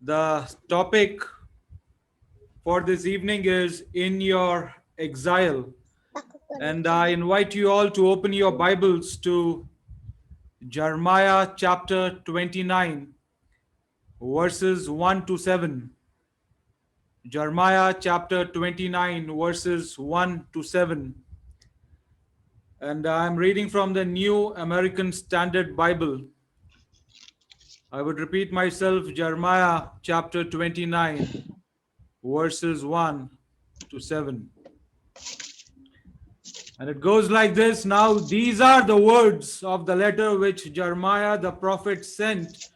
The topic for this evening is In Your Exile. And I invite you all to open your Bibles to Jeremiah chapter 29, verses 1 to 7. Jeremiah chapter 29, verses 1 to 7. And I'm reading from the New American Standard Bible. I would repeat myself, Jeremiah chapter 29, verses 1 to 7. And it goes like this. Now, these are the words of the letter which Jeremiah the prophet sent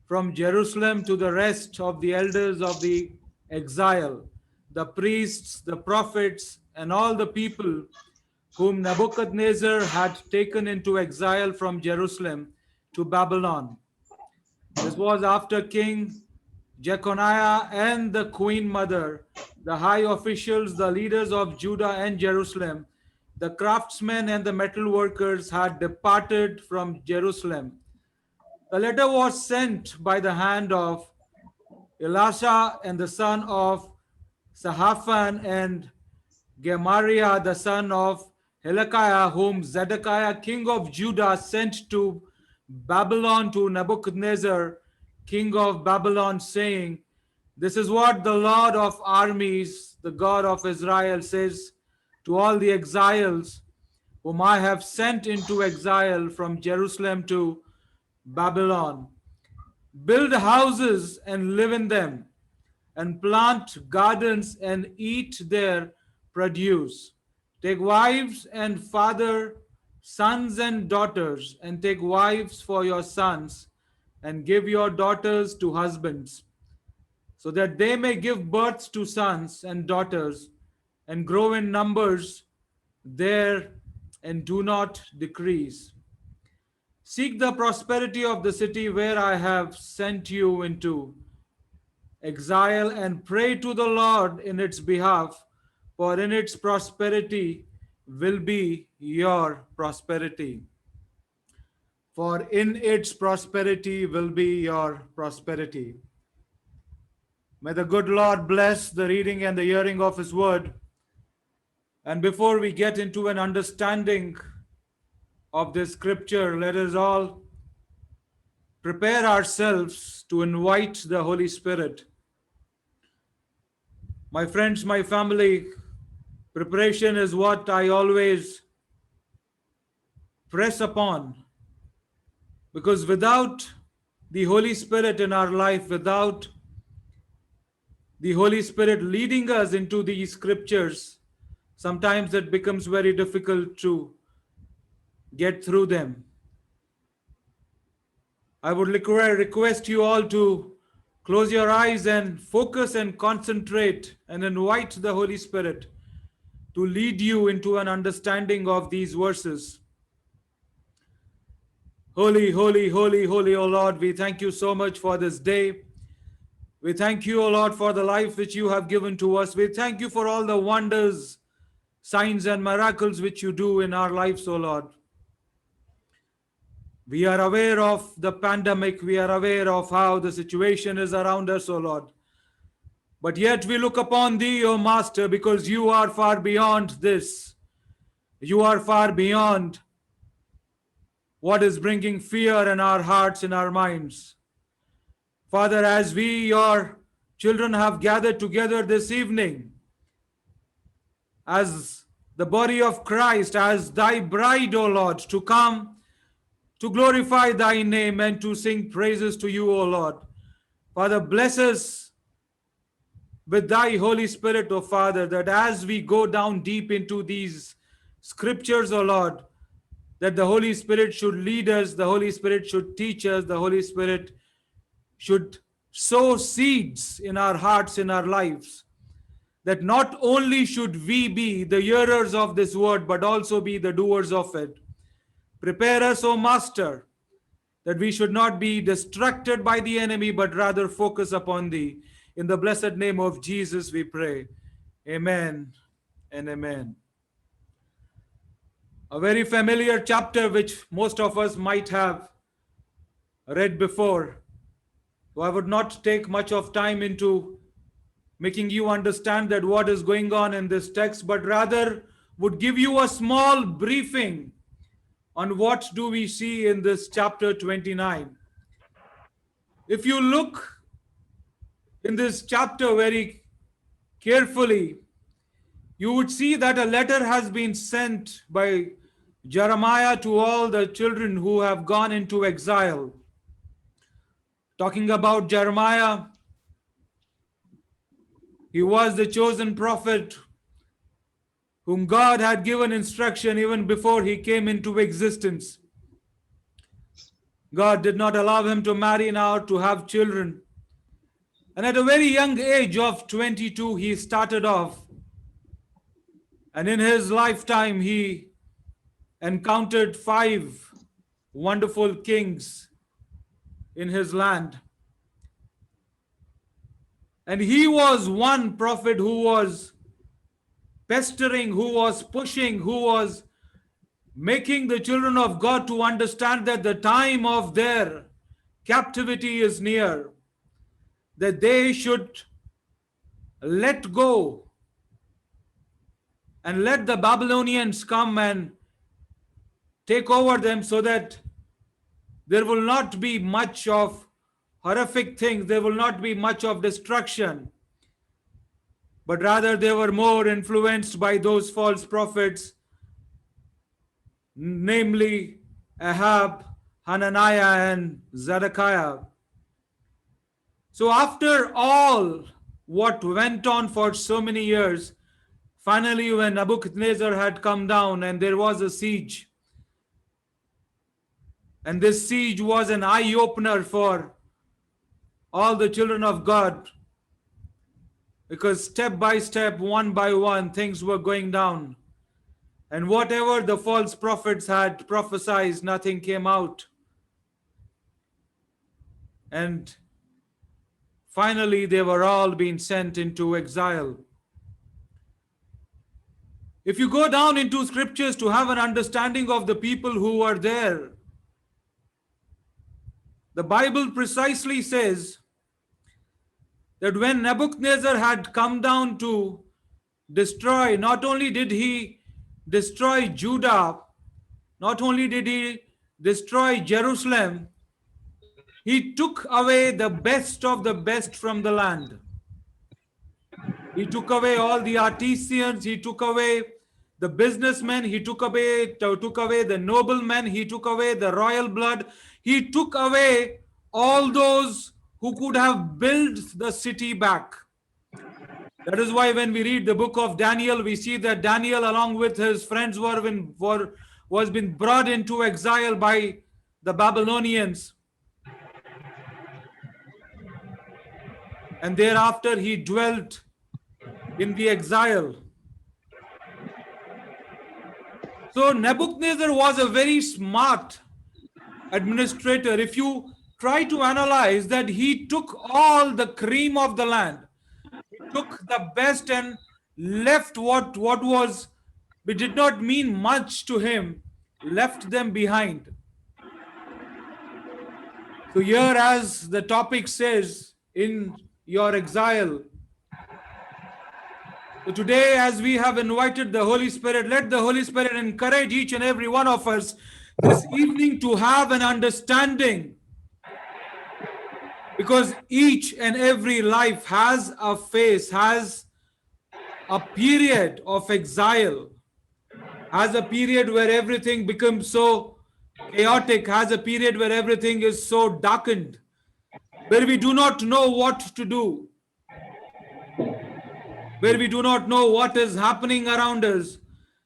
from Jerusalem to the rest of the elders of the exile, the priests, the prophets, and all the people whom Nebuchadnezzar had taken into exile from Jerusalem to Babylon. This was after King Jeconiah and the queen mother, the high officials, the leaders of Judah and Jerusalem, the craftsmen and the metal workers had departed from Jerusalem. The letter was sent by the hand of Elisha and the son of Sahaphan and Gemariah the son of Hilkiah, whom Zedekiah king of Judah sent to Babylon to Nebuchadnezzar king of Babylon, saying, This is what the Lord of armies, the God of Israel, says to all the exiles whom I have sent into exile from Jerusalem to Babylon. Build houses and live in them, and plant gardens and eat their produce. Take wives and father sons and daughters, and take wives for your sons, and give your daughters to husbands, so that they may give birth to sons and daughters, and grow in numbers there and do not decrease. Seek the prosperity of the city where I have sent you into exile, and pray to the Lord in its behalf, for in its prosperity will be your prosperity. For in its prosperity will be your prosperity. May the good Lord bless the reading and the hearing of His word. And before we get into an understanding of this scripture, let us all prepare ourselves to invite the Holy Spirit. My friends, my family, preparation is what I always press upon, because without the Holy Spirit in our life, without the Holy Spirit leading us into these scriptures, sometimes it becomes very difficult to get through them. I would request you all to close your eyes and focus and concentrate and invite the Holy Spirit to lead you into an understanding of these verses. Holy, holy, holy, holy, O Lord, we thank you so much for this day. We thank you, O Lord, for the life which you have given to us. We thank you for all the wonders, signs, and miracles which you do in our lives, O Lord. We are aware of the pandemic. We are aware of how the situation is around us, O Lord. But yet we look upon thee, O Master, because you are far beyond this. You are far beyond what is bringing fear in our hearts, in our minds. Father, as we, your children, have gathered together this evening as the body of Christ, as thy bride, O Lord, to come to glorify thy name and to sing praises to you, O Lord. Father, bless us with thy Holy Spirit, O Father, that as we go down deep into these scriptures, O Lord, that the Holy Spirit should lead us, the Holy Spirit should teach us, the Holy Spirit should sow seeds in our hearts, in our lives, that not only should we be the hearers of this word, but also be the doers of it. Prepare us, O Master, that we should not be distracted by the enemy, but rather focus upon thee. In the blessed name of Jesus we pray. Amen and amen. A very familiar chapter which most of us might have read before. So I would not take much of time into making you understand that what is going on in this text, but rather would give you a small briefing on what do we see in this chapter 29. If you look in this chapter very carefully, you would see that a letter has been sent by Jeremiah to all the children who have gone into exile. Talking about Jeremiah, he was the chosen prophet whom God had given instruction even before he came into existence. God did not allow him to marry now, to have children. And at a very young age of 22, he started off. And in his lifetime, he encountered 5 wonderful kings in his land. And he was one prophet who was pestering, who was pushing, who was making the children of God to understand that the time of their captivity is near, that they should let go and let the Babylonians come and take over them, so that there will not be much of horrific things, there will not be much of destruction, but rather they were more influenced by those false prophets, namely Ahab, Hananiah, and Zedekiah. So after all what went on for so many years, finally when Nebuchadnezzar had come down and there was a siege, and this siege was an eye-opener for all the children of God, because step by step, one by one, things were going down. And whatever the false prophets had prophesied, nothing came out. And finally, they were all being sent into exile. If you go down into scriptures to have an understanding of the people who were there, the Bible precisely says that when Nebuchadnezzar had come down to destroy, not only did he destroy Judah, not only did he destroy Jerusalem, he took away the best of the best from the land. He took away all the artisans, he took away the businessmen, he took away the noblemen, he took away the royal blood, he took away all those who could have built the city back. That is why when we read the book of Daniel, we see that Daniel along with his friends was been brought into exile by the Babylonians. And thereafter he dwelt in the exile. So Nebuchadnezzar was a very smart administrator. If you try to analyze that, he took all the cream of the land, he took the best and left what was, which did not mean much to him, left them behind. So here, as the topic says, in your exile. So today, as we have invited the Holy Spirit, let the Holy Spirit encourage each and every one of us this evening to have an understanding, because each and every life has a phase, has a period of exile, has a period where everything becomes so chaotic, has a period where everything is so darkened, where we do not know what to do, where we do not know what is happening around us,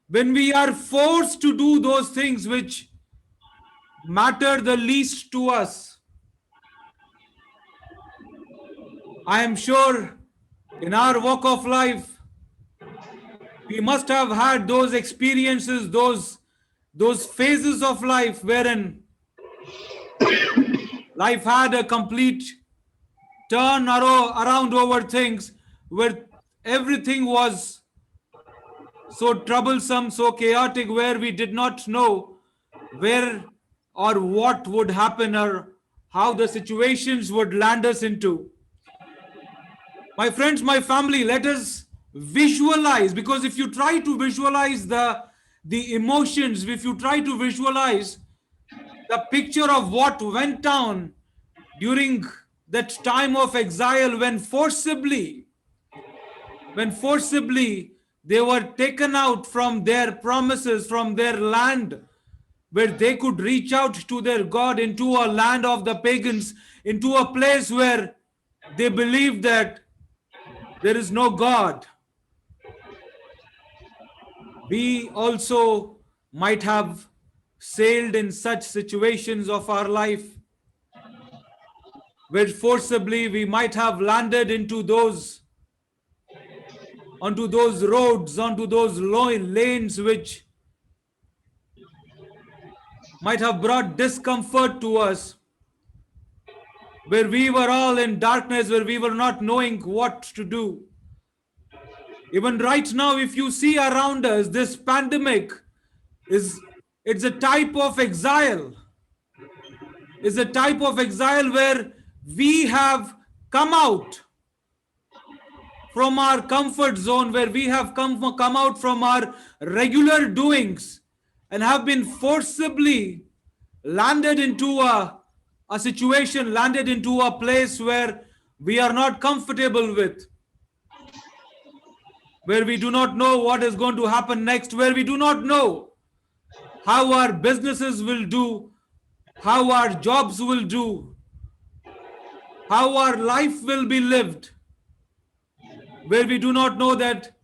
when we are forced to do those things which matter the least to us. I am sure in our walk of life, we must have had those experiences, those phases of life wherein life had a complete turn around over things, where everything was so troublesome, so chaotic, where we did not know where or what would happen or how the situations would land us into. My friends, my family, let us visualize, because if you try to visualize the emotions, if you try to visualize the picture of what went down during that time of exile, when forcibly they were taken out from their promises, from their land, where they could reach out to their God, into a land of the pagans, into a place where they believed that there is no God. We also might have sailed in such situations of our life, where forcibly we might have landed onto those roads, onto those lanes which might have brought discomfort to us, where we were all in darkness, where we were not knowing what to do. Even right now, if you see around us, this pandemic it's a type of exile. It's a type of exile where we have come out from our comfort zone, where we have come out from our regular doings and have been forcibly landed into a situation, landed into a place where we are not comfortable with, where we do not know what is going to happen next, where we do not know how our businesses will do, how our jobs will do, how our life will be lived, where we do not know that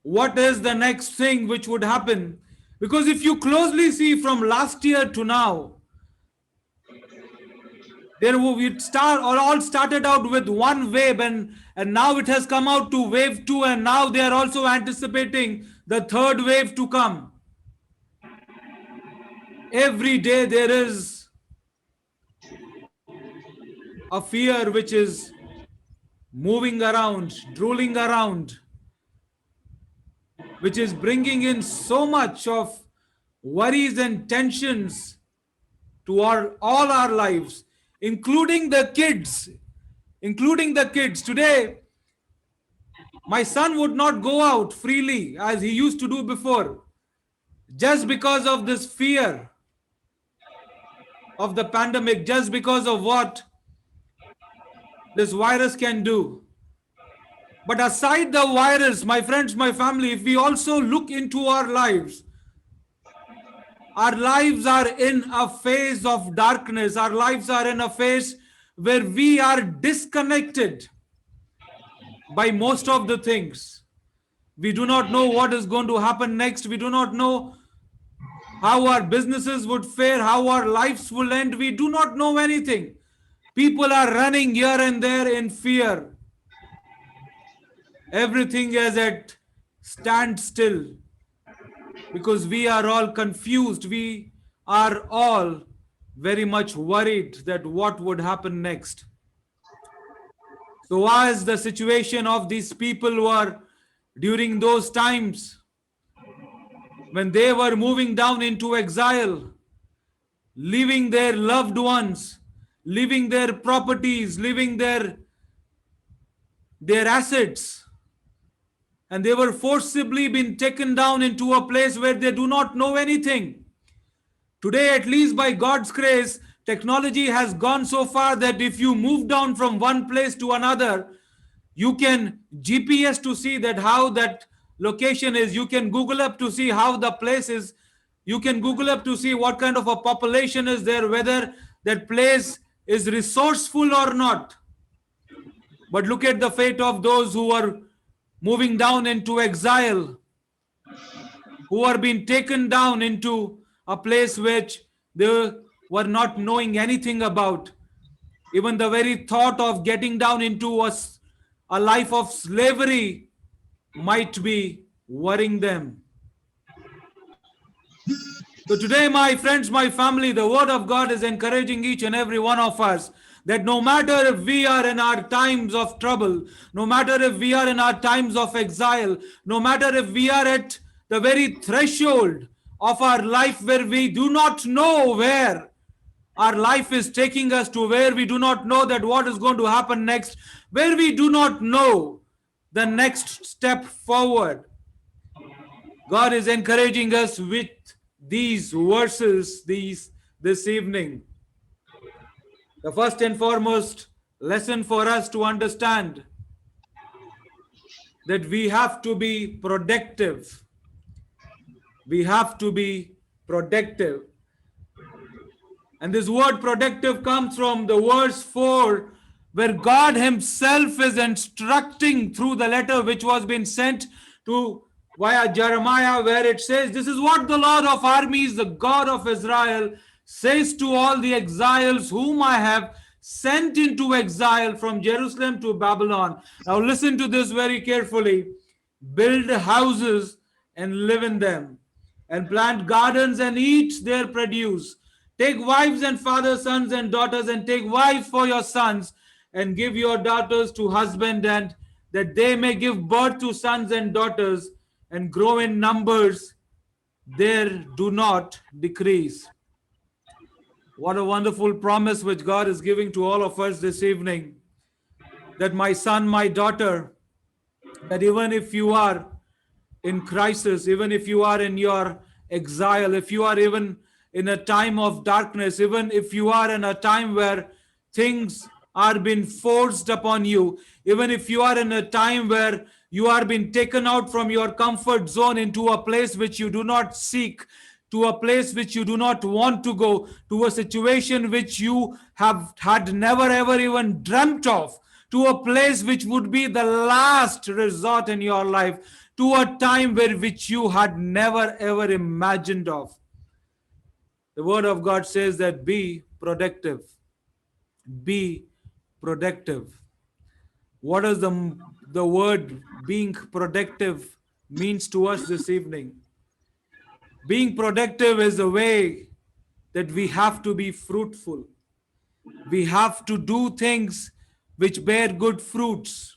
what is the next thing which would happen. Because if you closely see from last year to now, we all started out with one wave, and now it has come out to wave two, and now they are also anticipating the third wave to come. Every day there is a fear which is moving around, drooling around, which is bringing in so much of worries and tensions to all our lives, including the kids. Today, my son would not go out freely as he used to do before, just because of this fear of the pandemic, just because of what this virus can do. But aside the virus, my friends, my family, if we also look into our lives are in a phase of darkness. Our lives are in a phase where we are disconnected by most of the things. We do not know what is going to happen next. We do not know how our businesses would fare, how our lives will end. We do not know anything. People are running here and there in fear. Everything is at standstill because we are all confused. We are all very much worried that what would happen next. So, as the situation of these people were during those times when they were moving down into exile, leaving their loved ones, leaving their properties, leaving their assets, and they were forcibly being taken down into a place where they do not know anything. Today, at least by God's grace, technology has gone so far that if you move down from one place to another, you can GPS to see that how that location is. You can Google up to see how the place is. You can Google up to see what kind of a population is there, whether that place is resourceful or not. But look at the fate of those who are moving down into exile, who are being taken down into a place which they were not knowing anything about. Even the very thought of getting down into a life of slavery might be worrying them. So today, my friends, my family, the word of God is encouraging each and every one of us that no matter if we are in our times of trouble, no matter if we are in our times of exile, no matter if we are at the very threshold of our life where we do not know where our life is taking us to, where we do not know that what is going to happen next, where we do not know the next step forward. God is encouraging us with these verses this evening. The first and foremost lesson for us to understand that we have to be productive. We have to be productive. And this word productive comes from the verse 4, where God himself is instructing through the letter which was being sent to via Jeremiah, where it says, this is what the Lord of armies, the God of Israel, says to all the exiles whom I have sent into exile from Jerusalem to Babylon. Now listen to this very carefully. Build houses and live in them, and plant gardens and eat their produce. Take wives and father, sons and daughters, and take wives for your sons, and give your daughters to husband, and that they may give birth to sons and daughters, and grow in numbers, there do not decrease. What a wonderful promise which God is giving to all of us this evening. That my son, my daughter, that even if you are in crisis, even if you are in your exile, if you are even in a time of darkness, even if you are in a time where things are being forced upon you, even if you are in a time where you are being taken out from your comfort zone into a place which you do not seek, to a place which you do not want to go, to a situation which you have had never ever even dreamt of, to a place which would be the last resort in your life, to a time which you had never ever imagined of. The word of God says that be productive. Be productive. What does the word being productive means to us this evening? Being productive is a way that we have to be fruitful. We have to do things which bear good fruits.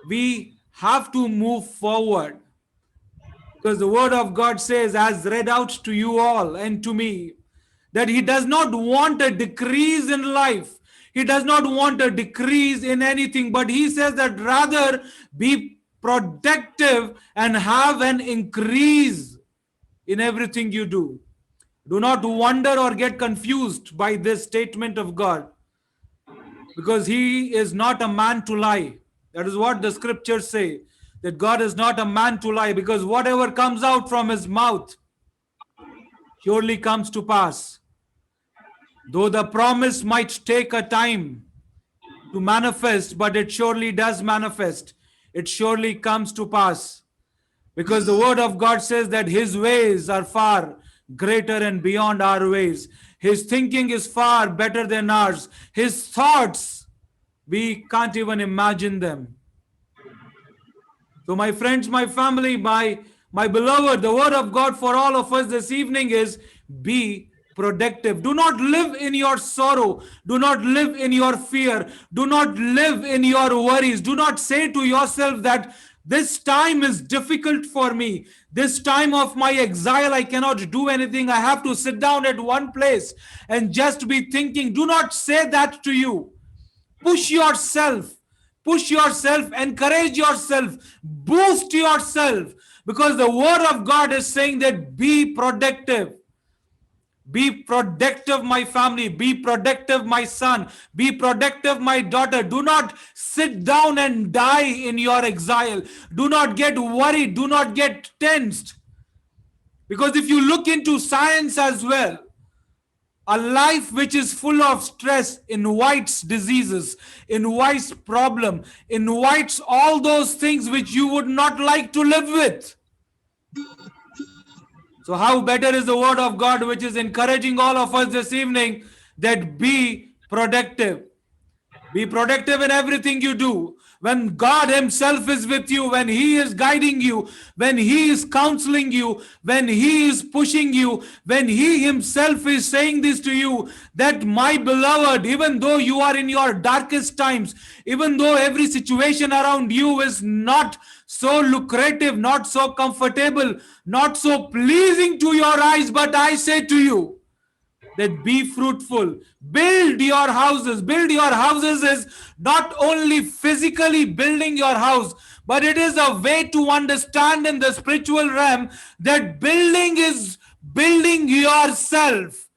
We have to move forward. Because the word of God says, as read out to you all and to me, that he does not want a decrease in life. He does not want a decrease in anything, but he says that rather be productive and have an increase in everything you do. Do not wonder or get confused by this statement of God, because he is not a man to lie. That is what the scriptures say, that God is not a man to lie, because whatever comes out from his mouth surely comes to pass. Though the promise might take a time to manifest, but it surely does manifest. It surely comes to pass. Because the word of God says that his ways are far greater and beyond our ways. His thinking is far better than ours. His thoughts, we can't even imagine them. So my friends, my family, my beloved, the word of God for all of us this evening is be productive. Do not live in your sorrow. Do not live in your fear. Do not live in your worries. Do not say to yourself that this time is difficult for me. This time of my exile, I cannot do anything. I have to sit down at one place and just be thinking. Do not say that to you. Push yourself. Push yourself. Encourage yourself. Boost yourself. Because the word of God is saying that be productive. Be productive, my family. Be productive, my son. Be productive, my daughter. Do not sit down and die in your exile. Do not get worried. Do not get tensed. Because if you look into science as well, a life which is full of stress invites diseases, invites problem, invites all those things which you would not like to live with. So how better is the word of God, which is encouraging all of us this evening that be productive. Be productive in everything you do. When God himself is with you, when he is guiding you, when he is counseling you, when he is pushing you, when he himself is saying this to you, that my beloved, even though you are in your darkest times, even though every situation around you is not so lucrative, not so comfortable, not so pleasing to your eyes, but I say to you, that be fruitful. Build your houses. Build your houses is not only physically building your house, but it is a way to understand in the spiritual realm that building is building yourself.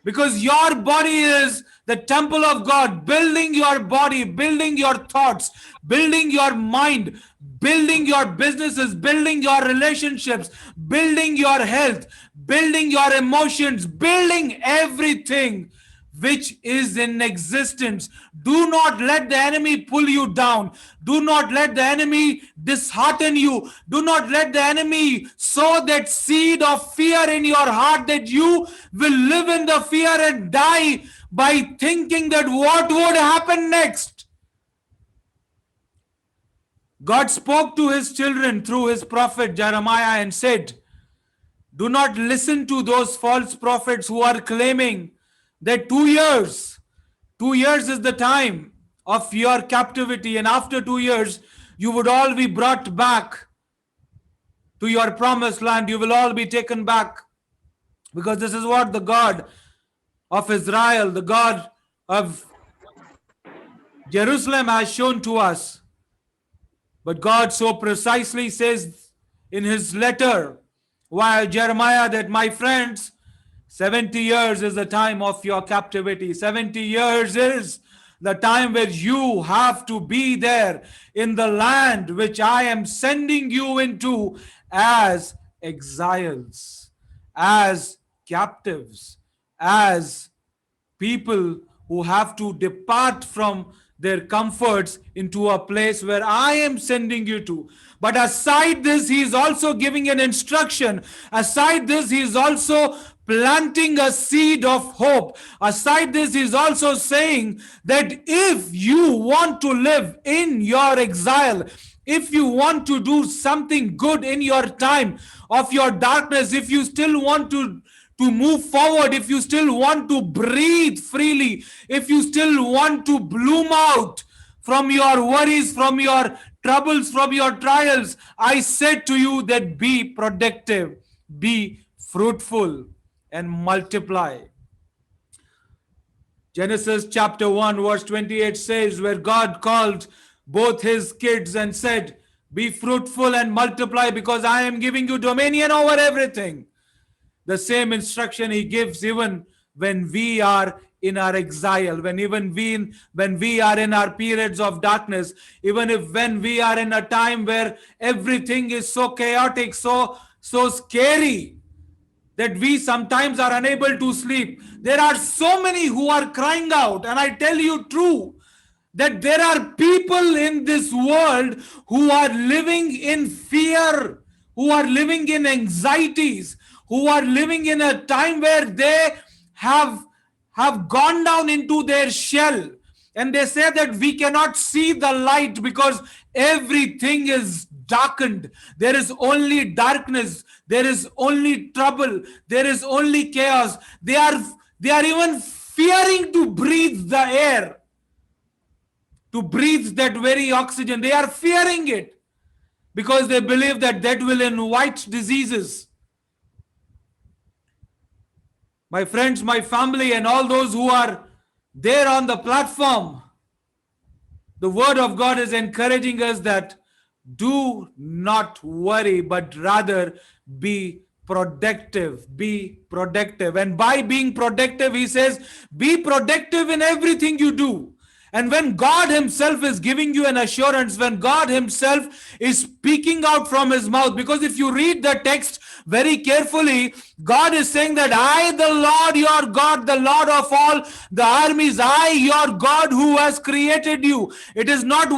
Because your body is the temple of God. Building your body, building your thoughts, building your mind, building your businesses, building your relationships, building your health, building your emotions, building everything which is in existence. Do not let the enemy pull you down. Do not let the enemy dishearten you. Do not let the enemy sow that seed of fear in your heart that you will live in the fear and die by thinking that what would happen next. God spoke to his children through his prophet Jeremiah and said, do not listen to those false prophets who are claiming that 2 years is the time of your captivity, and after 2 years you would all be brought back to your promised land. You will all be taken back, because this is what the God of Israel, the God of Jerusalem has shown to us. But God so precisely says in his letter via Jeremiah that, my friends, 70 years is the time of your captivity. 70 years is the time where you have to be there in the land which I am sending you into as exiles, as captives, as people who have to depart from their comforts into a place where I am sending you to. But aside this, he is also giving an instruction. Aside this, he is also planting a seed of hope. Aside this, he is also saying that if you want to live in your exile, if you want to do something good in your time of your darkness, if you still want to move forward, if you still want to breathe freely, if you still want to bloom out from your worries, from your troubles, from your trials, I said to you that be productive, be fruitful, and multiply. Genesis chapter 1 verse 28 says, where God called both his kids and said, be fruitful and multiply, because I am giving you dominion over everything. The same instruction he gives even when we are in our exile, when we are in our periods of darkness, even when we are in a time where everything is so chaotic, so scary, that we sometimes are unable to sleep. There are so many who are crying out, and I tell you true, that there are people in this world who are living in fear, who are living in anxieties, who are living in a time where they have gone down into their shell, and they say that we cannot see the light because everything is darkened. There is only darkness, there is only trouble, there is only chaos. They are even fearing to breathe the air, to breathe that very oxygen. They are fearing it because they believe that will invite diseases. My friends, my family, and all those who are there on the platform, the word of God is encouraging us that do not worry, but rather be productive. Be productive. And by being productive, he says, be productive in everything you do. And when God himself is giving you an assurance, when God himself is speaking out from his mouth, because if you read the text very carefully, God is saying that I, the Lord your God, the Lord of all the armies, I, your God who has created you. It is not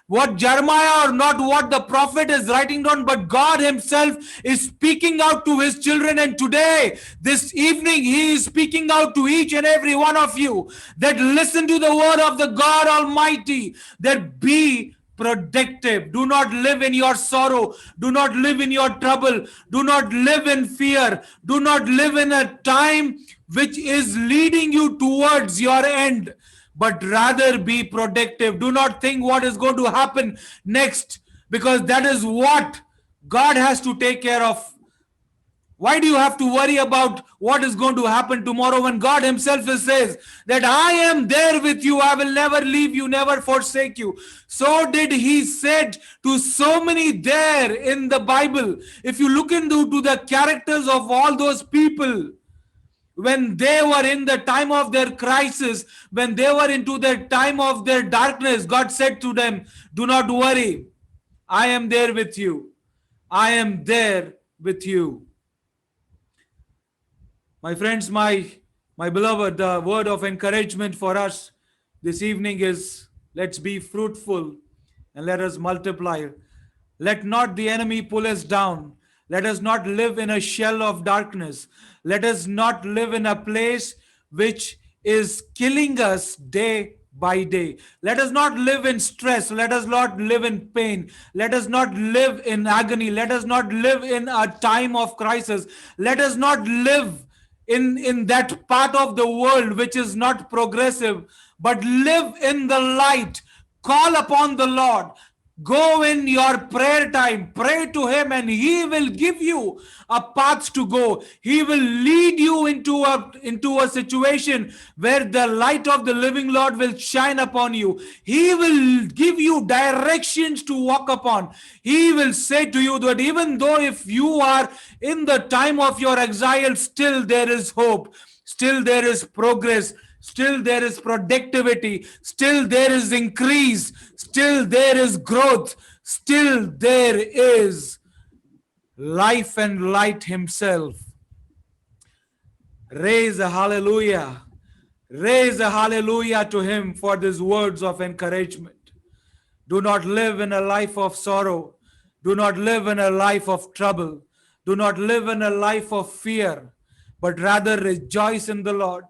what Jeremiah or not what the prophet is writing down, but God himself is speaking out to his children. And today, this evening, he is speaking out to each and every one of you that listen to the word of the God Almighty, that be productive. Do not live in your sorrow. Do not live in your trouble. Do not live in fear. Do not live in a time which is leading you towards your end, but rather be productive. Do not think what is going to happen next, because that is what God has to take care of. Why do you have to worry about what is going to happen tomorrow when God himself says that I am there with you, I will never leave you, never forsake you? So did he said to so many there in the Bible. If you look into the characters of all those people, when they were in the time of their crisis, when they were into the time of their darkness, God said to them, do not worry, I am there with you. I am there with you. My friends, my beloved, the word of encouragement for us this evening is, let's be fruitful and let us multiply. Let not the enemy pull us down. Let us not live in a shell of darkness. Let us not live in a place which is killing us day by day. Let us not live in stress. Let us not live in pain. Let us not live in agony. Let us not live in a time of crisis. Let us not live in that part of the world which is not progressive, but live in the light. Call upon the Lord. Go in your prayer time, pray to him, and he will give you a path to go. He will lead you into a situation where the light of the living Lord will shine upon you. He will give you directions to walk upon. He will say to you that even though if you are in the time of your exile, still there is hope, still there is progress, still there is productivity, still there is increase, still there is growth, still there is life and light himself. Raise a hallelujah. Raise a hallelujah to him for these words of encouragement. Do not live in a life of sorrow. Do not live in a life of trouble. Do not live in a life of fear, but rather rejoice in the Lord.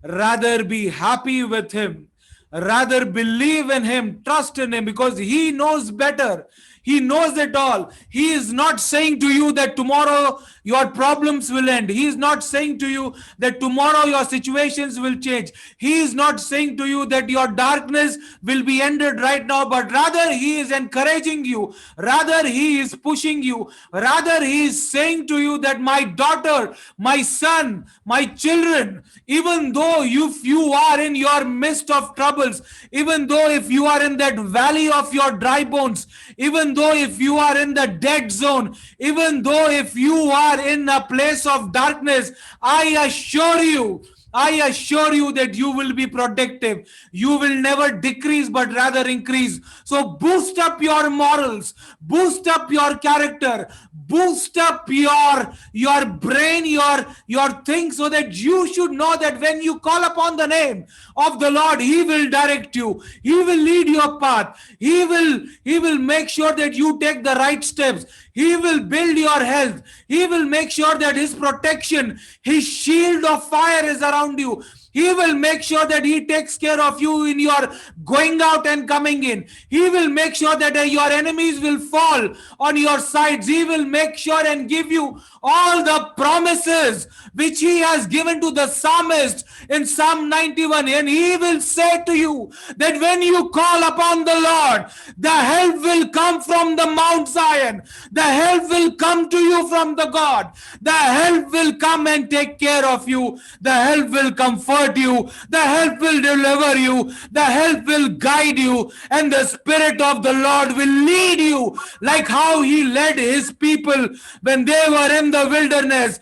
Rather be happy with him. Rather believe in him, trust in him, because he knows better. He knows it all. He is not saying to you that tomorrow your problems will end. He is not saying to you that tomorrow your situations will change. He is not saying to you that your darkness will be ended right now, but rather he is encouraging you. Rather he is pushing you. Rather he is saying to you that my daughter, my son, my children, even though if you are in your midst of troubles, even though if you are in that valley of your dry bones, even though if you are in the dead zone, even though if you are in a place of darkness, I assure you that you will be productive. You will never decrease, but rather increase. So boost up your morals, boost up your character, boost up your brain, your things, so that you should know that when you call upon the name of the Lord, he will direct you. He will lead your path. He will make sure that you take the right steps. He will build your health. He will make sure that his protection, his shield of fire is around you. He will make sure that he takes care of you in your going out and coming in. He will make sure that your enemies will fall on your sides. He will make sure and give you all the promises which he has given to the psalmist in Psalm 91. And he will say to you that when you call upon the Lord, the help will come from the Mount Zion. The help will come to you from the God. The help will come and take care of you. The help will comfort you. The help will deliver you. The help will guide you. And the Spirit of the Lord will lead you like how he led his people when they were in the wilderness.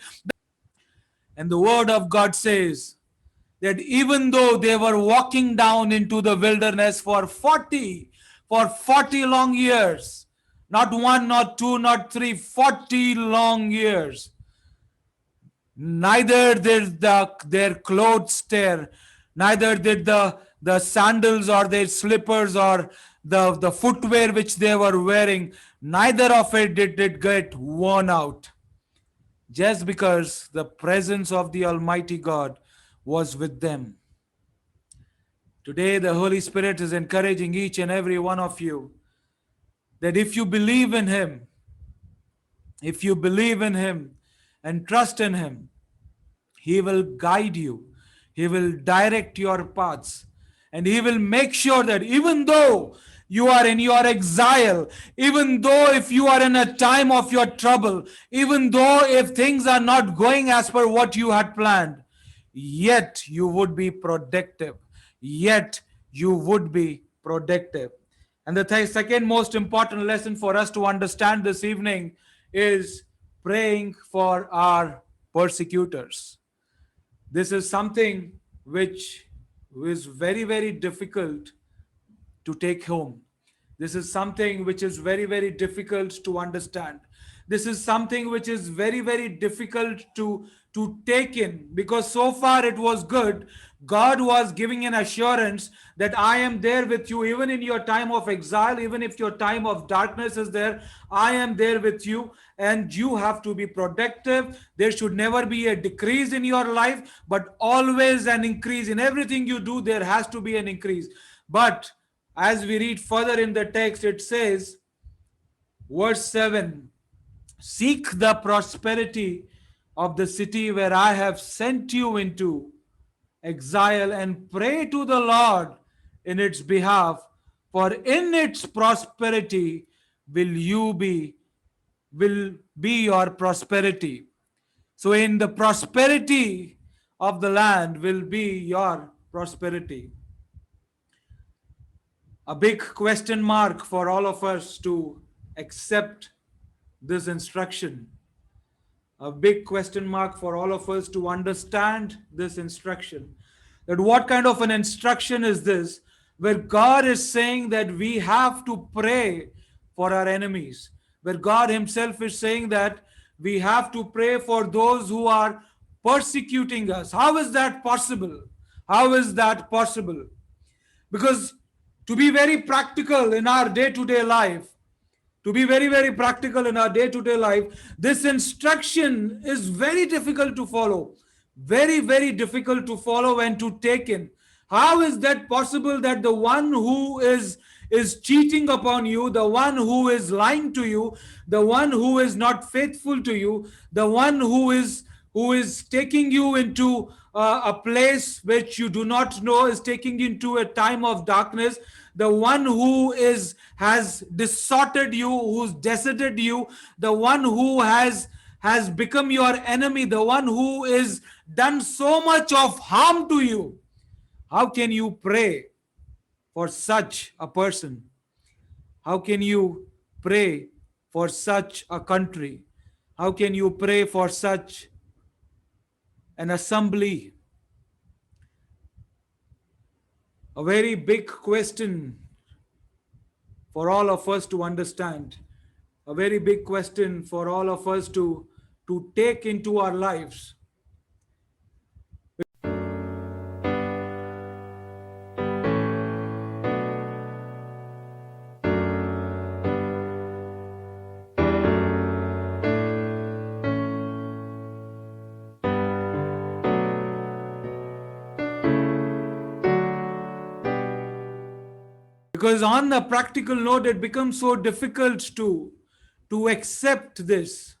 And the word of God says that even though they were walking down into the wilderness for 40 long years, not one, not two, not three, 40 long years, neither did their clothes tear, neither did the sandals or their slippers or the footwear which they were wearing, neither of it did get worn out, just because the presence of the Almighty God was with them. Today, the Holy Spirit is encouraging each and every one of you that if you believe in him, and trust in him, he will guide you. He will direct your paths. And he will make sure that even though you are in your exile, even though if you are in a time of your trouble, even though if things are not going as per what you had planned, yet you would be productive. Yet you would be productive. And the second most important lesson for us to understand this evening is praying for our persecutors. This is something which is very, very difficult to take home. This is something which is very, very difficult to understand. This is something which is very, very difficult to take in, because so far it was good. God was giving an assurance that I am there with you, even in your time of exile, even if your time of darkness is there, I am there with you, and you have to be productive. There should never be a decrease in your life, but always an increase. In everything you do, there has to be an increase. But as we read further in the text, it says, verse 7, seek the prosperity of the city where I have sent you into exile, and pray to the Lord in its behalf, for in its prosperity will be your prosperity. So in the prosperity of the land will be your prosperity. A big question mark for all of us to accept this instruction. A big question mark for all of us to understand this instruction. That what kind of an instruction is this, where God is saying that we have to pray for our enemies, where God Himself is saying that we have to pray for those who are persecuting us. How is that possible? How is that possible? Because to be very practical in our day-to-day life, to be very, very practical in our day-to-day life, this instruction is very difficult to follow. Very, very difficult to follow and to take in. How is that possible that the one who is cheating upon you, the one who is lying to you, the one who is not faithful to you, the one who is taking you into a place which you do not know, is taking you into a time of darkness, the one who has distorted you, who's deserted you, the one who has become your enemy, the one who is done so much of harm to you, how can you pray for such a person? How can you pray for such a country? How can you pray for such an assembly? A very big question for all of us to understand. A very big question for all of us to take into our lives. Because on the practical note, it becomes so difficult to accept this.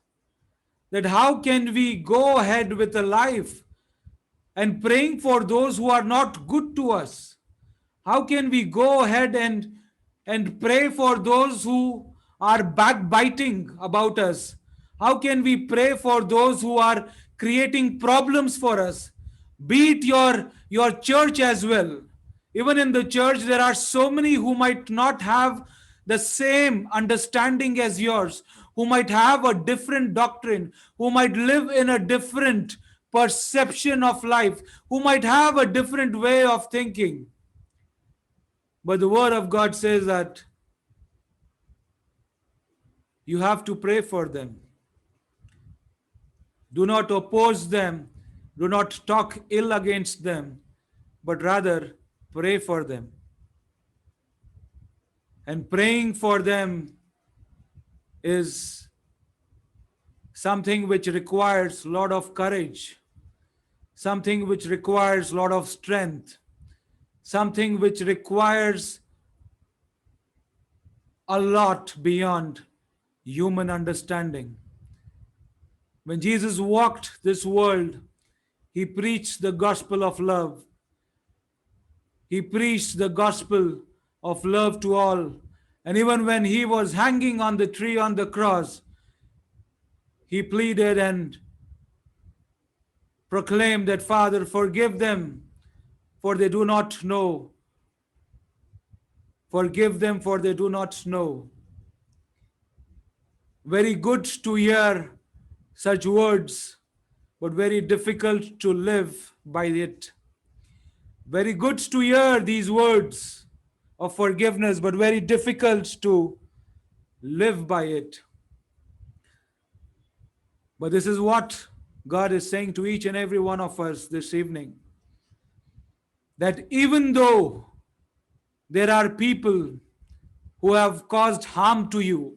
That how can we go ahead with a life and praying for those who are not good to us? How can we go ahead and pray for those who are backbiting about us? How can we pray for those who are creating problems for us? Be it your church as well. Even in the church, there are so many who might not have the same understanding as yours, who might have a different doctrine, who might live in a different perception of life, who might have a different way of thinking. But the word of God says that you have to pray for them. Do not oppose them. Do not talk ill against them, but rather pray for them. And praying for them is something which requires a lot of courage, something which requires a lot of strength, something which requires a lot beyond human understanding. When Jesus walked this world, He preached the gospel of love. He preached the gospel of love to all. And even when he was hanging on the tree on the cross, he pleaded and proclaimed that, Father, forgive them, for they do not know. Forgive them, for they do not know. Very good to hear such words, but very difficult to live by it. Very good to hear these words of forgiveness, but very difficult to live by it. But this is what God is saying to each and every one of us this evening. That even though there are people who have caused harm to you,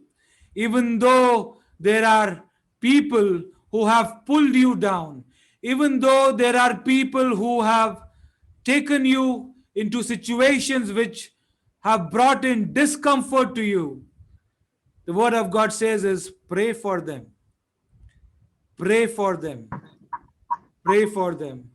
even though there are people who have pulled you down, even though there are people who have taken you into situations which have brought in discomfort to you, the word of God says is pray for them. Pray for them. Pray for them.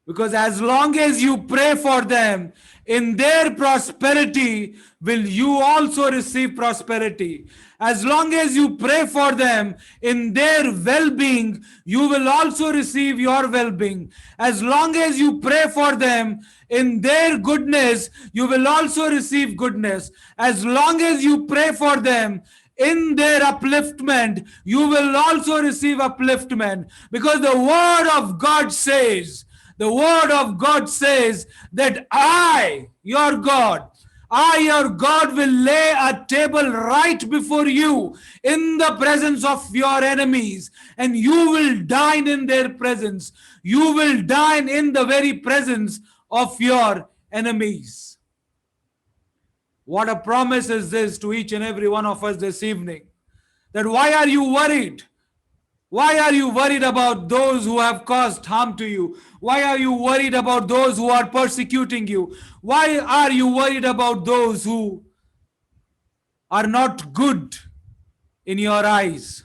Because as long as you pray for them, in their prosperity will you also receive prosperity. As long as you pray for them, in their well-being, you will also receive your well-being. As long as you pray for them, in their goodness, you will also receive goodness. As long as you pray for them, in their upliftment, you will also receive upliftment. Because the word of God says, that I, your God, will lay a table right before you in the presence of your enemies, and you will dine in their presence. You will dine in the very presence of your enemies. What a promise is this to each and every one of us this evening. That why are you worried? Why are you worried about those who have caused harm to you? Why are you worried about those who are persecuting you? Why are you worried about those who are not good in your eyes?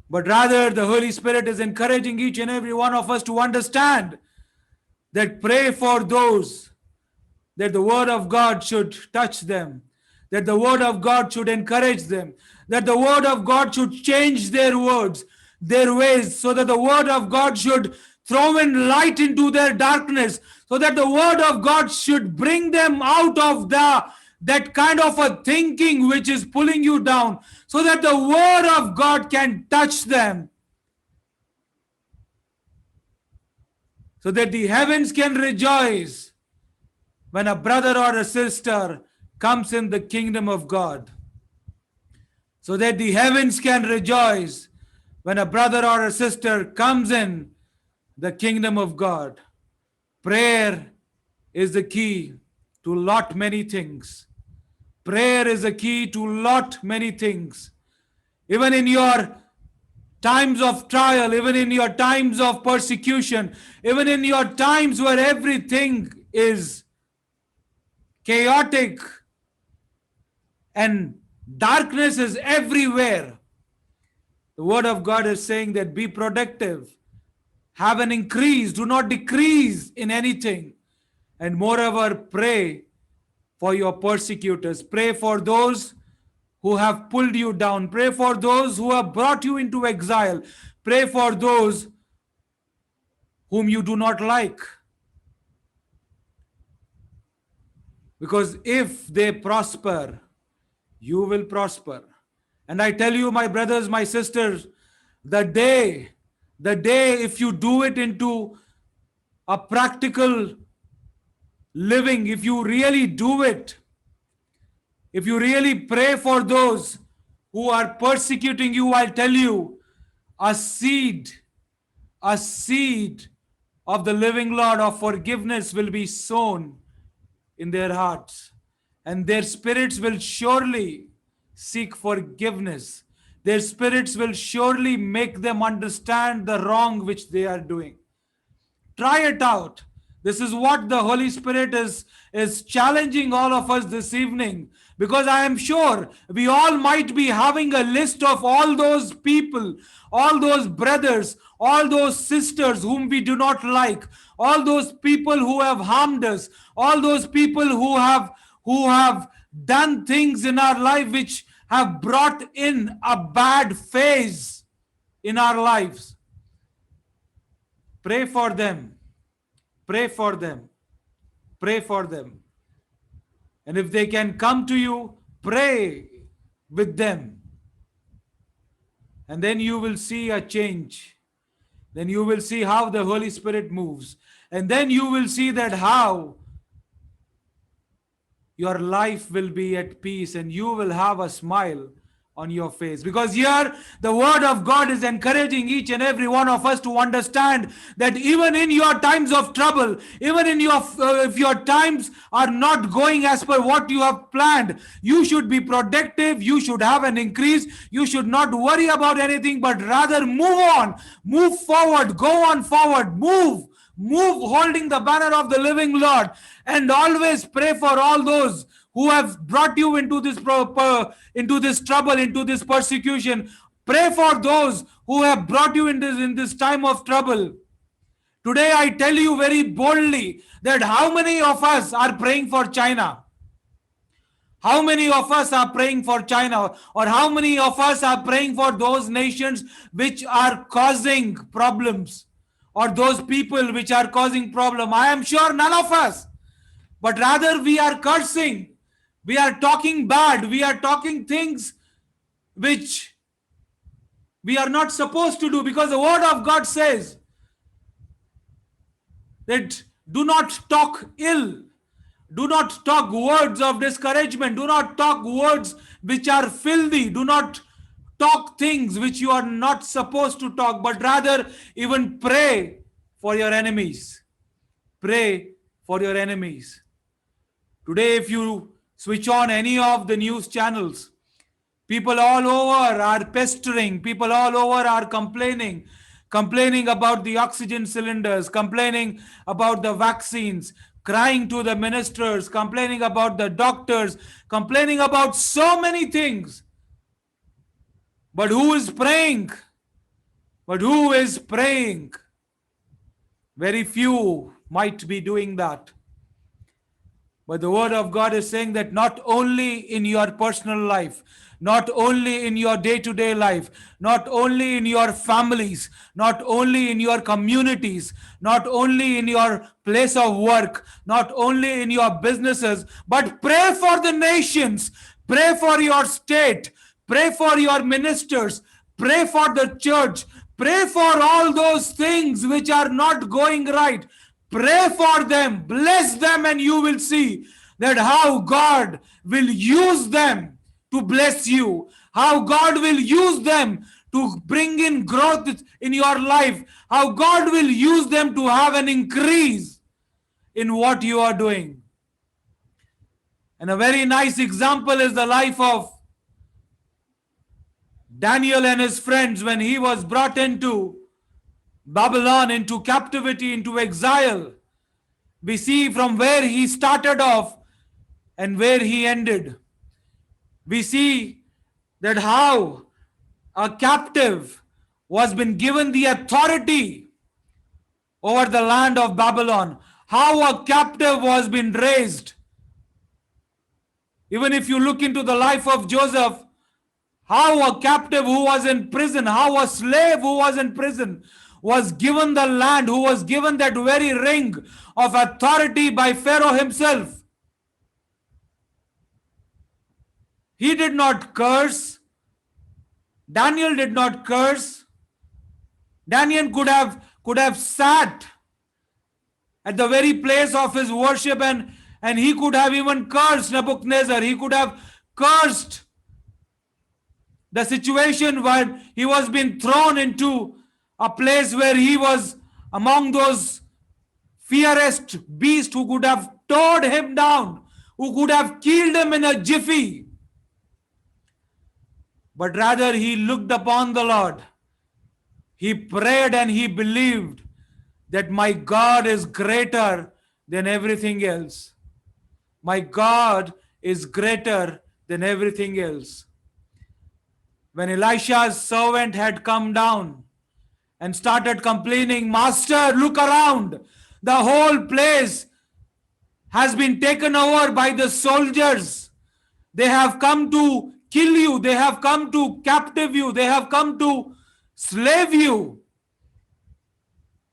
But rather, the Holy Spirit is encouraging each and every one of us to understand that pray for those, that the word of God should touch them, that the word of God should encourage them, that the word of God should change their words, their ways, so that the word of God should throw in light into their darkness, so that the word of God should bring them out of that kind of a thinking which is pulling you down, so that the word of God can touch them, so that the heavens can rejoice when a brother or a sister comes in the kingdom of God. So that the heavens can rejoice when a brother or a sister comes in the kingdom of God. Prayer is the key to lot many things. Prayer is the key to lot many things. Even in your times of trial, even in your times of persecution, even in your times where everything is chaotic and darkness is everywhere, the word of God is saying that be productive, have an increase, do not decrease in anything. And moreover, pray for your persecutors. Pray for those who have pulled you down. Pray for those who have brought you into exile. Pray for those whom you do not like. Because if they prosper, you will prosper. And I tell you, my brothers, my sisters, the day if you do it into a practical living, if you really do it, if you really pray for those who are persecuting you, I'll tell you, a seed of the living Lord of forgiveness will be sown in their hearts, and their spirits will surely seek forgiveness. Their spirits will surely make them understand the wrong which they are doing. Try it out. This is what the Holy Spirit is challenging all of us this evening. Because I am sure we all might be having a list of all those people, all those brothers, all those sisters whom we do not like, all those people who have harmed us, all those people who have done things in our life which have brought in a bad phase in our lives. Pray for them. Pray for them. Pray for them. And if they can come to you, pray with them. And then you will see a change. Then you will see how the Holy Spirit moves. And then you will see that how your life will be at peace and you will have a smile on your face. Because here the word of God is encouraging each and every one of us to understand that even in your times of trouble, even in your if your times are not going as per what you have planned, you should be productive, you should have an increase, you should not worry about anything, but rather move on, move forward, go on forward, move holding the banner of the living Lord, and always pray for all those who have brought you into this trouble, into this persecution. Pray for those who have brought you in this time of trouble. Today I tell you very boldly that how many of us are praying for China? How many of us are praying for China? Or how many of us are praying for those nations which are causing problems? Or those people which are causing problem? I am sure none of us. But rather we are cursing. We are talking bad. We are talking things which we are not supposed to do, because the word of God says that do not talk ill. Do not talk words of discouragement. Do not talk words which are filthy. Do not talk things which you are not supposed to talk, but rather even pray for your enemies. Pray for your enemies. Today, if you switch on any of the news channels, people all over are pestering, people all over are complaining about the oxygen cylinders, complaining about the vaccines, crying to the ministers, complaining about the doctors, complaining about so many things. But who is praying? But who is praying? Very few might be doing that. But the word of God is saying that not only in your personal life, not only in your day-to-day life, not only in your families, not only in your communities, not only in your place of work, not only in your businesses, but pray for the nations, pray for your state, pray for your ministers, pray for the church, pray for all those things which are not going right. Pray for them, bless them, and you will see that how God will use them to bless you, how God will use them to bring in growth in your life, how God will use them to have an increase in what you are doing. And a very nice example is the life of Daniel and his friends when he was brought into Babylon, into captivity, into exile. We see from where he started off and where he ended. We see that how a captive was been given the authority over the land of Babylon. How a captive was been raised. Even if you look into the life of Joseph, how a captive who was in prison, how a slave who was in prison was given the land, who was given that very ring of authority by Pharaoh himself. He did not curse. Daniel did not curse. Daniel could have sat at the very place of his worship, and he could have even cursed Nebuchadnezzar. He could have cursed the situation where he was being thrown into a place where he was among those fiercest beasts who could have torn him down, who could have killed him in a jiffy. But rather he looked upon the Lord. He prayed and he believed that my God is greater than everything else. My God is greater than everything else. When Elisha's servant had come down and started complaining, Master, look around. The whole place has been taken over by the soldiers. They have come to kill you. They have come to captive you. They have come to slave you.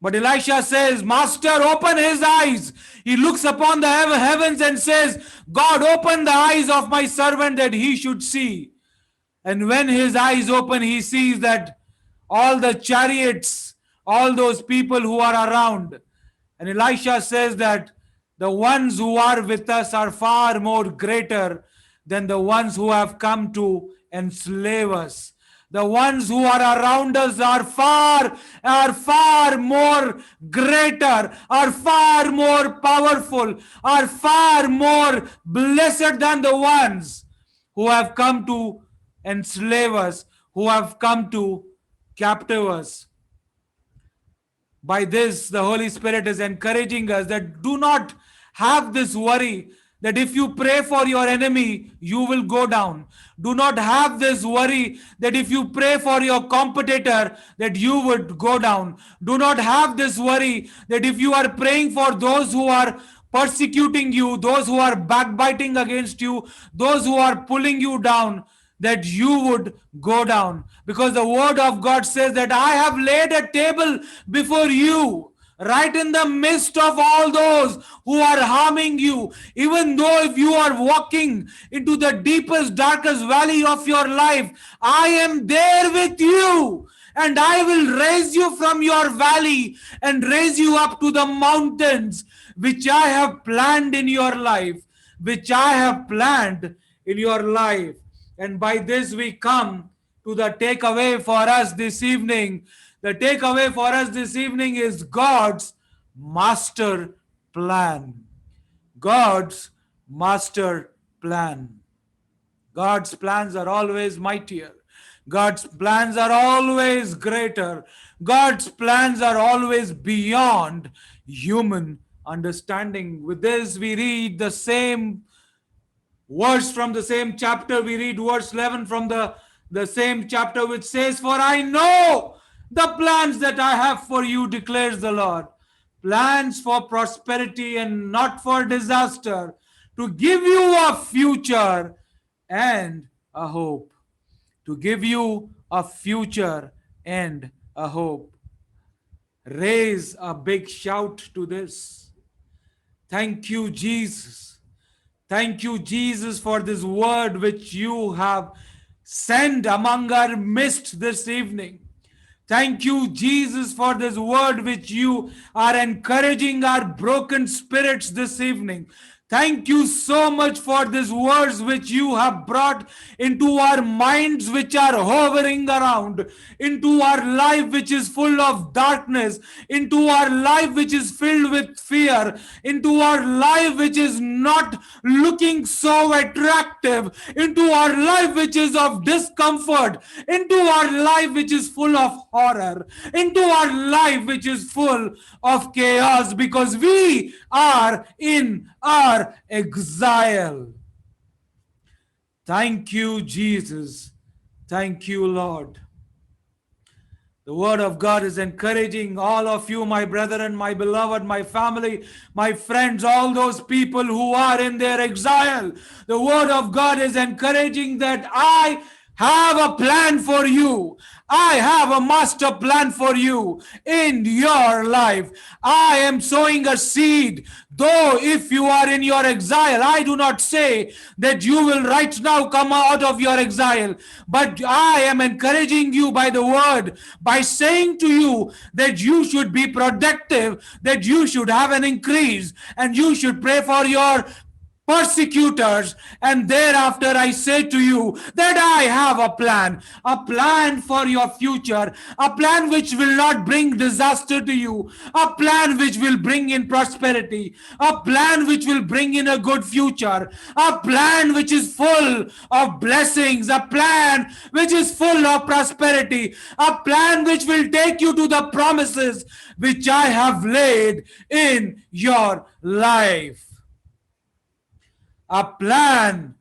But Elisha says, Master, open his eyes. He looks upon the heavens and says, God, open the eyes of my servant that he should see. And when his eyes open, he sees that all the chariots, all those people who are around. And Elisha says that the ones who are with us are far more greater than the ones who have come to enslave us. The ones who are around us are far more greater, are far more powerful, are far more blessed than the ones who have come to enslave us, who have come to captive us. By this, the Holy Spirit is encouraging us that do not have this worry that if you pray for your enemy, you will go down. Do not have this worry that if you pray for your competitor, that you would go down. Do not have this worry that if you are praying for those who are persecuting you, those who are backbiting against you, those who are pulling you down, that you would go down. Because the word of God says that I have laid a table before you, right in the midst of all those who are harming you. Even though if you are walking into the deepest, darkest valley of your life, I am there with you. And I will raise you from your valley and raise you up to the mountains which I have planned in your life, which I have planned in your life. And by this we come to the takeaway for us this evening. The takeaway for us this evening is God's master plan. God's master plan. God's plans are always mightier. God's plans are always greater. God's plans are always beyond human understanding. With this, we read the same verse from the same chapter. We read verse 11 from the same chapter, which says, For I know the plans that I have for you, declares the Lord. Plans for prosperity and not for disaster, to give you a future and a hope. To give you a future and a hope. Raise a big shout to this. Thank you, Jesus. Thank you, Jesus, for this word which you have sent among our midst this evening. Thank you, Jesus, for this word which you are encouraging our broken spirits this evening. Thank you so much for these words which you have brought into our minds, which are hovering around, into our life which is full of darkness, into our life which is filled with fear, into our life which is not looking so attractive, into our life which is of discomfort, into our life which is full of horror, into our life which is full of chaos, because we are in our exile. Thank you, Jesus. Thank you, Lord. The word of God is encouraging all of you, my brethren, my beloved, my family, my friends, all those people who are in their exile. The word of God is encouraging that I have a plan for you. I have a master plan for you in your life. I am sowing a seed. Though if you are in your exile, I do not say that you will right now come out of your exile, but I am encouraging you by the word, by saying to you that you should be productive, that you should have an increase, and you should pray for your persecutors. And thereafter I say to you that I have a plan for your future, a plan which will not bring disaster to you, a plan which will bring in prosperity, a plan which will bring in a good future, a plan which is full of blessings, a plan which is full of prosperity, a plan which will take you to the promises which I have laid in your life. A plan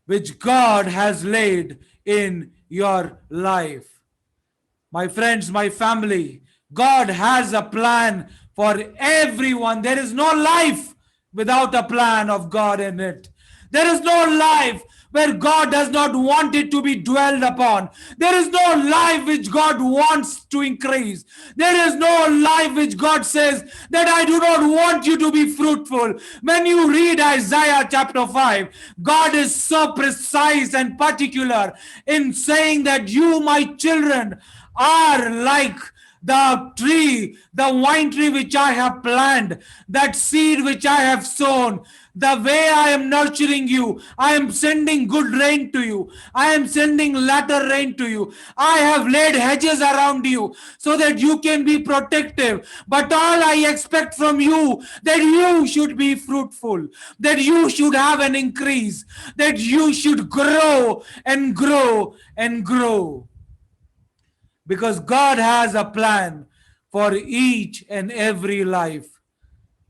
which God has laid in your life. My friends, my family, God has a plan for everyone. There is no life without a plan of God in it. There is no life where God does not want it to be dwelled upon. There is no life which God wants to increase. There is no life which God says that I do not want you to be fruitful. When you read Isaiah chapter 5, God is so precise and particular in saying that you, my children, are like the tree, the wine tree which I have planted, that seed which I have sown. The way I am nurturing you, I am sending good rain to you. I am sending latter rain to you. I have laid hedges around you so that you can be protective. But all I expect from you, that you should be fruitful, that you should have an increase, that you should grow and grow and grow. Because God has a plan for each and every life.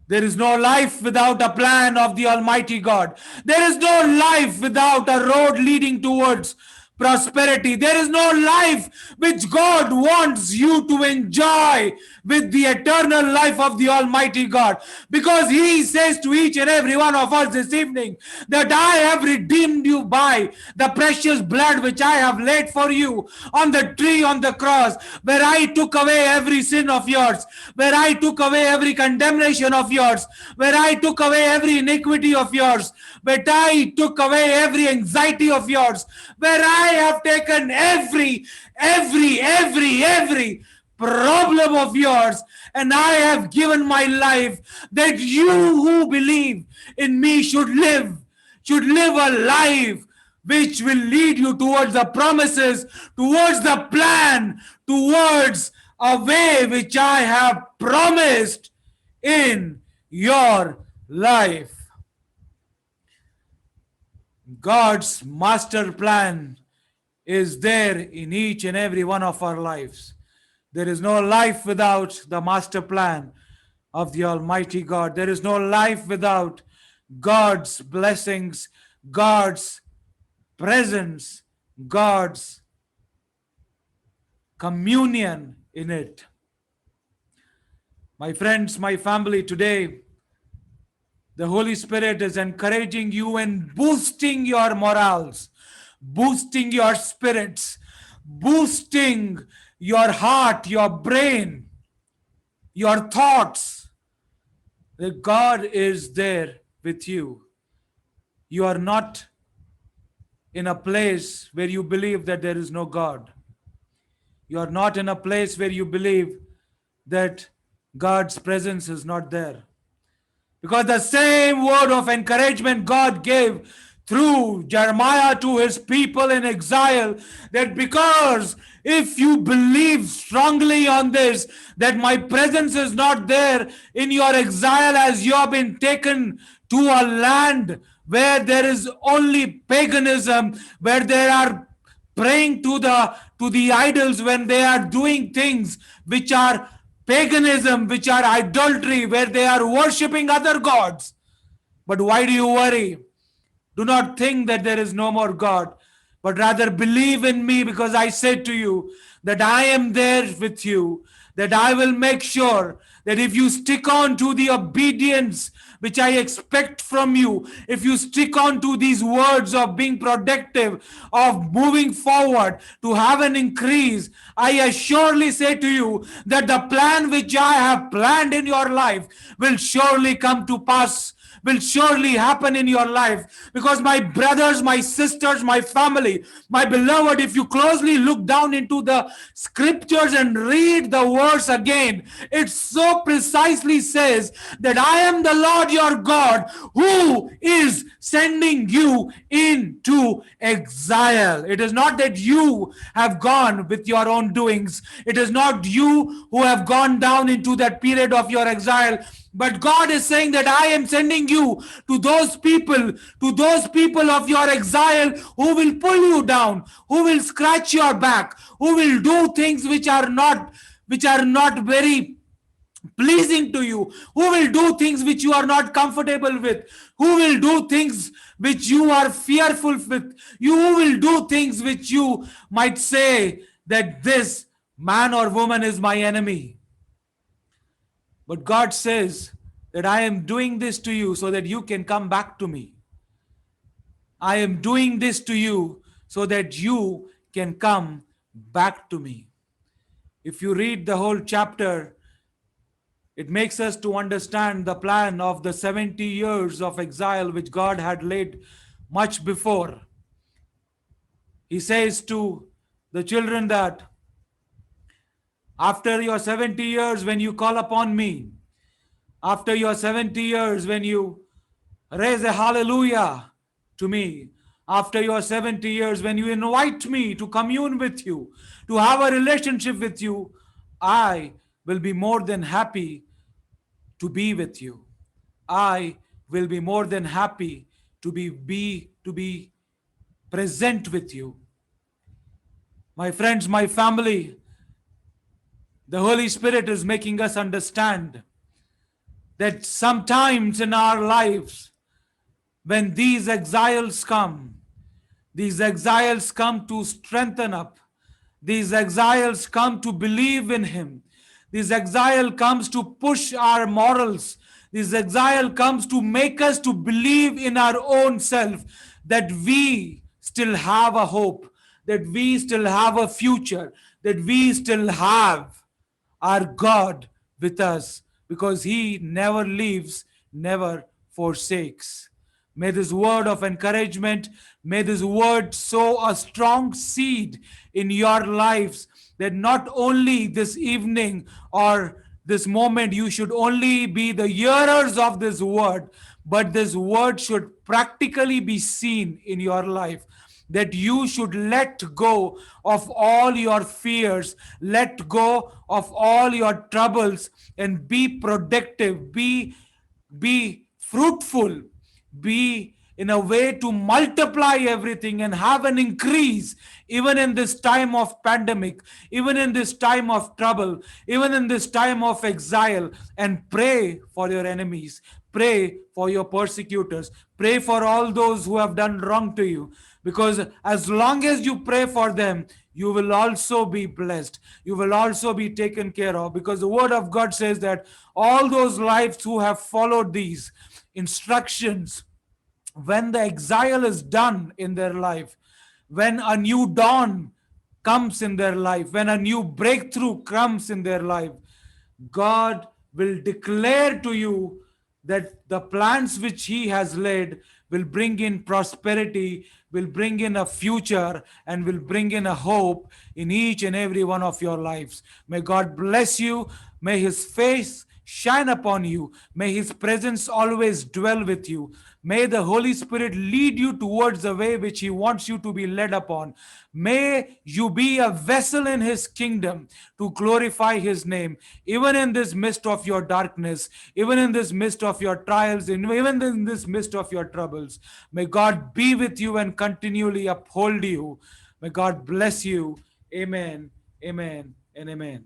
There is no life without a plan of the Almighty God. There is no life without a road leading towards prosperity. There is no life which God wants you to enjoy with the eternal life of the Almighty God. Because He says to each and every one of us this evening that I have redeemed you by the precious blood which I have laid for you on the tree, on the cross, where I took away every sin of yours, where I took away every condemnation of yours, where I took away every iniquity of yours, where I took away every anxiety of yours, where I have taken every problem of yours, and I have given my life that you who believe in me should live a life which will lead you towards the promises, towards the plan, towards a way which I have promised in your life. God's master plan is there in each and every one of our lives. There is no life without the master plan of the Almighty God. There is no life without God's blessings, God's presence, God's communion in it. My friends, my family, today, the Holy Spirit is encouraging you and boosting your morals, boosting your spirits, boosting your heart, your brain, your thoughts, that God is there with you. You are not in a place where you believe that there is no God. You are not in a place where you believe that God's presence is not there. Because the same word of encouragement God gave through Jeremiah to his people in exile, that because if you believe strongly on this, that my presence is not there in your exile as you have been taken to a land where there is only paganism, where they are praying to the idols, when they are doing things which are paganism, which are idolatry, where they are worshipping other gods. But why do you worry? Do not think that there is no more God, but rather believe in me, because I said to you that I am there with you, that I will make sure that if you stick on to the obedience which I expect from you, if you stick on to these words of being productive, of moving forward to have an increase, I surely say to you that the plan which I have planned in your life will surely come to pass, will surely happen in your life. Because my brothers, my sisters, my family, my beloved, if you closely look down into the scriptures and read the verse again, it so precisely says that I am the Lord your God who is sending you into exile. It is not that you have gone with your own doings. It is not you who have gone down into that period of your exile. But God is saying that I am sending you to those people of your exile who will pull you down, who will scratch your back, who will do things which are not very pleasing to you, who will do things which you are not comfortable with, who will do things which you are fearful with, you who will do things which you might say that this man or woman is my enemy. But God says that I am doing this to you so that you can come back to me. I am doing this to you so that you can come back to me. If you read the whole chapter, it makes us to understand the plan of the 70 years of exile which God had laid much before. He says to the children that after your 70 years when you call upon me, after your 70 years when you raise a hallelujah to me, after your 70 years when you invite me to commune with you, to have a relationship with you, I will be more than happy to be with you. I will be more than happy to be present with you. My friends, my family, the Holy Spirit is making us understand that sometimes in our lives, when these exiles come to strengthen up. These exiles come to believe in Him. This exile comes to push our morals. This exile comes to make us to believe in our own self that we still have a hope, that we still have a future, that we still have our God with us because He never leaves, never forsakes. May this word of encouragement, may this word sow a strong seed in your lives that not only this evening or this moment you should only be the hearers of this word, but this word should practically be seen in your life. That you should let go of all your fears, let go of all your troubles, and be productive, be fruitful, be in a way to multiply everything and have an increase even in this time of pandemic, even in this time of trouble, even in this time of exile. And pray for your enemies, pray for your persecutors, pray for all those who have done wrong to you, because as long as you pray for them, you will also be blessed, you will also be taken care of, because the word of God says that all those lives who have followed these instructions, when the exile is done in their life, when a new dawn comes in their life, when a new breakthrough comes in their life, God will declare to you that the plans which He has laid will bring in prosperity, will bring in a future, and will bring in a hope in each and every one of your lives. May God bless you. May His face shine upon you. May His presence always dwell with you. May the Holy Spirit lead you towards the way which He wants you to be led upon. May you be a vessel in His kingdom to glorify His name, even in this midst of your darkness, even in this midst of your trials, even in this midst of your troubles. May God be with you and continually uphold you. May God bless you. Amen, amen, and amen.